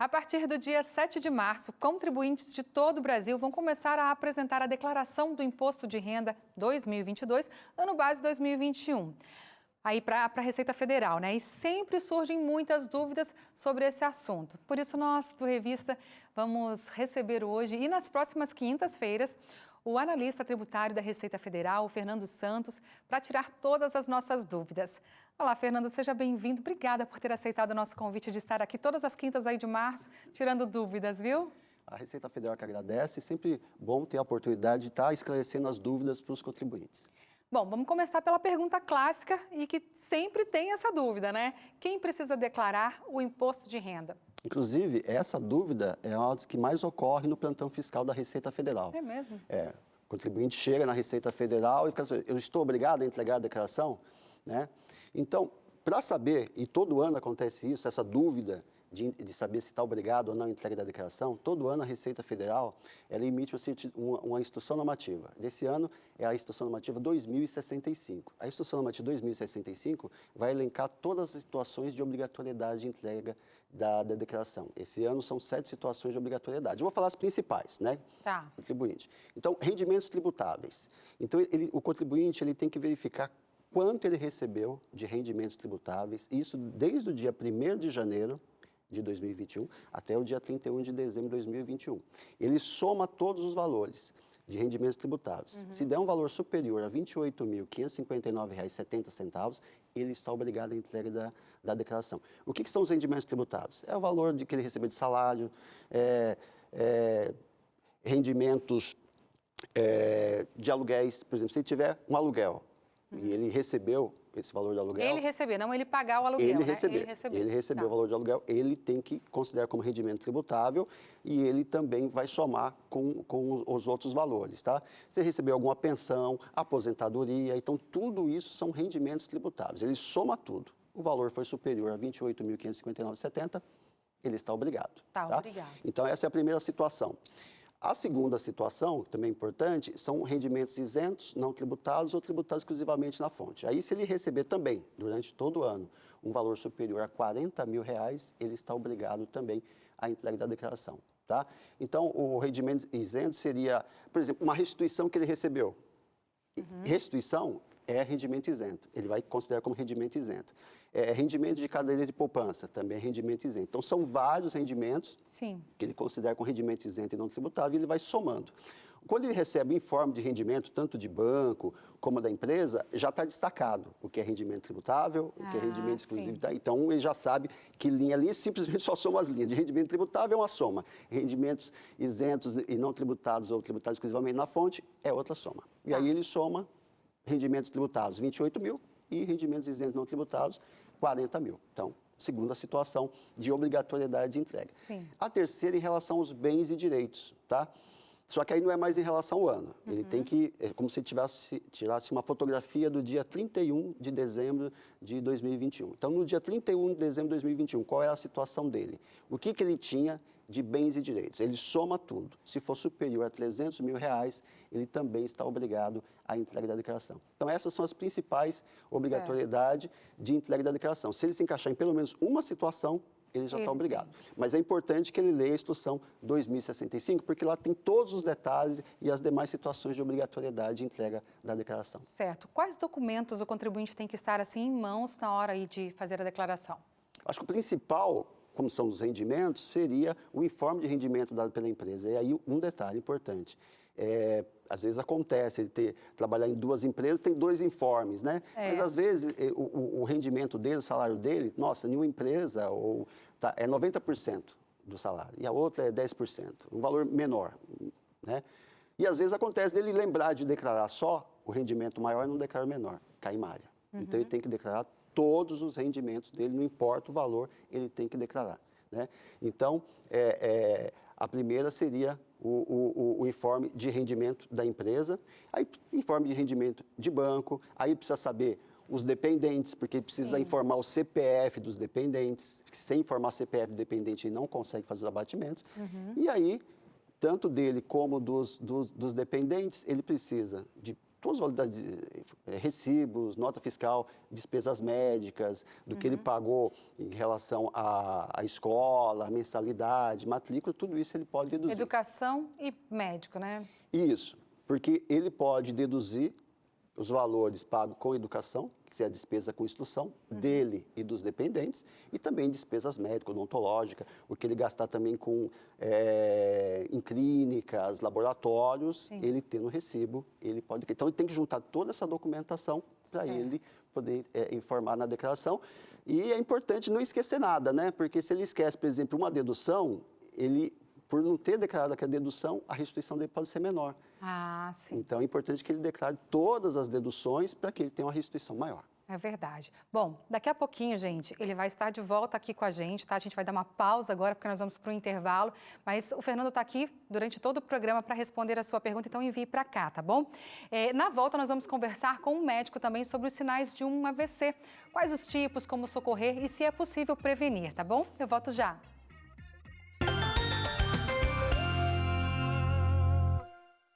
A partir do dia 7 de março, contribuintes de todo o Brasil vão começar a apresentar a declaração do Imposto de Renda 2022, ano base 2021. Aí para a Receita Federal, né? E sempre surgem muitas dúvidas sobre esse assunto. Por isso, nós do Revista vamos receber hoje e nas próximas quintas-feiras o analista tributário da Receita Federal, o Fernando Santos, para tirar todas as nossas dúvidas. Olá, Fernando, seja bem-vindo. Obrigada por ter aceitado o nosso convite de estar aqui todas as quintas aí de março, tirando dúvidas, viu? A Receita Federal que agradece, sempre bom ter a oportunidade de estar esclarecendo as dúvidas para os contribuintes. Bom, vamos começar pela pergunta clássica e que sempre tem essa dúvida, né? Quem precisa declarar o imposto de renda? Inclusive, essa dúvida é uma das que mais ocorre no plantão fiscal da Receita Federal. É mesmo? O contribuinte chega na Receita Federal e fica assim, eu estou obrigado a entregar a declaração? Né? Então, para saber, e todo ano acontece isso, essa dúvida de saber se está obrigado ou não a entrega da declaração, todo ano a Receita Federal ela emite uma instrução normativa. Desse ano é a Instrução Normativa 2065. A Instrução Normativa 2065 vai elencar todas as situações de obrigatoriedade de entrega da declaração. Esse ano são 7 situações de obrigatoriedade. Eu vou falar as principais, né? Tá. Contribuinte. Então, rendimentos tributáveis. Então, o contribuinte ele tem que verificar quanto ele recebeu de rendimentos tributáveis, isso desde o dia 1º de janeiro de 2021 até o dia 31 de dezembro de 2021. Ele soma todos os valores de rendimentos tributáveis. Se der um valor superior a R$ 28.559,70, ele está obrigado à entrega da declaração. O que são os rendimentos tributáveis? É o valor que ele recebeu de salário, rendimentos de aluguéis. Por exemplo, se ele tiver um aluguel, e ele recebeu esse valor de aluguel... Ele receber, não ele pagar o aluguel, ele né? Ele recebeu o valor de aluguel, ele tem que considerar como rendimento tributável e ele também vai somar com os outros valores, tá? Se recebeu alguma pensão, aposentadoria, então tudo isso são rendimentos tributáveis. Ele soma tudo. O valor foi superior a R$ 28.559,70, ele está obrigado. Tá, tá? obrigado. Então, essa é a primeira situação. A segunda situação, também importante, são rendimentos isentos, não tributados ou tributados exclusivamente na fonte. Aí, se ele receber também, durante todo o ano, um valor superior a R$ 40 mil, ele está obrigado também à entrega da declaração. Tá? Então, o rendimento isento seria, por exemplo, uma restituição que ele recebeu. Restituição é rendimento isento, ele vai considerar como rendimento isento. Rendimento de cadeia de poupança, também é rendimento isento. Então, são vários rendimentos que ele considera como rendimento isento e não tributável e ele vai somando. Quando ele recebe informe de rendimento, tanto de banco como da empresa, já está destacado o que é rendimento tributável, o que é rendimento exclusivo. Tá? Então, ele já sabe que linha ali simplesmente só soma as linhas. De rendimento tributável é uma soma. Rendimentos isentos e não tributados ou tributados exclusivamente na fonte é outra soma. E aí ele soma rendimentos tributados, 28 mil, e rendimentos isentos não tributados, 40 mil. Então, segunda situação de obrigatoriedade de entrega. Sim. A terceira em relação aos bens e direitos, tá? Só que aí não é mais em relação ao ano. Ele tem que, é como se tirasse uma fotografia do dia 31 de dezembro de 2021. Então, no dia 31 de dezembro de 2021, qual é a situação dele? O que ele tinha de bens e direitos? Ele soma tudo. Se for superior a R$ 300 mil, ele também está obrigado à entrega da declaração. Então, essas são as principais obrigatoriedades de entrega da declaração. Se ele se encaixar em pelo menos uma situação, ele já está obrigado. Mas é importante que ele leia a Instrução 2065, porque lá tem todos os detalhes e as demais situações de obrigatoriedade de entrega da declaração. Certo. Quais documentos o contribuinte tem que estar assim em mãos na hora aí de fazer a declaração? Acho que o principal, como são os rendimentos, seria o informe de rendimento dado pela empresa. E aí um detalhe importante. Às vezes acontece ele trabalhar em 2 empresas, tem 2 informes, né? Mas às vezes o rendimento dele, o salário dele, nossa, em uma empresa é 90% do salário e a outra é 10%, um valor menor, né? E às vezes acontece dele lembrar de declarar só o rendimento maior e não declarar o menor, cai em malha. Então ele tem que declarar todos os rendimentos dele, não importa o valor, ele tem que declarar, né? Então, a primeira seria o informe de rendimento da empresa, aí informe de rendimento de banco, aí precisa saber os dependentes, porque precisa informar o CPF dos dependentes, sem informar o CPF do dependente ele não consegue fazer os abatimentos, e aí, tanto dele como dos dependentes, ele precisa de todos os valores, recibos, nota fiscal, despesas médicas, do que ele pagou em relação à escola, à mensalidade, matrícula, tudo isso ele pode deduzir. Educação e médico, né? Isso, porque ele pode deduzir os valores pagos com educação, que é a despesa com instrução, dele e dos dependentes, e também despesas médicas, odontológicas, o que ele gastar também com, em clínicas, laboratórios, ele tem no recibo, ele pode... Então, ele tem que juntar toda essa documentação para ele poder informar na declaração. E é importante não esquecer nada, né? Porque se ele esquece, por exemplo, uma dedução, ele... Por não ter declarado aquela dedução, a restituição dele pode ser menor. Ah, sim. Então, é importante que ele declare todas as deduções para que ele tenha uma restituição maior. É verdade. Bom, daqui a pouquinho, gente, ele vai estar de volta aqui com a gente, tá? A gente vai dar uma pausa agora, porque nós vamos para o intervalo. Mas o Fernando está aqui durante todo o programa para responder a sua pergunta, então envie para cá, tá bom? Na volta, nós vamos conversar com um médico também sobre os sinais de um AVC. Quais os tipos, como socorrer e se é possível prevenir, tá bom? Eu volto já.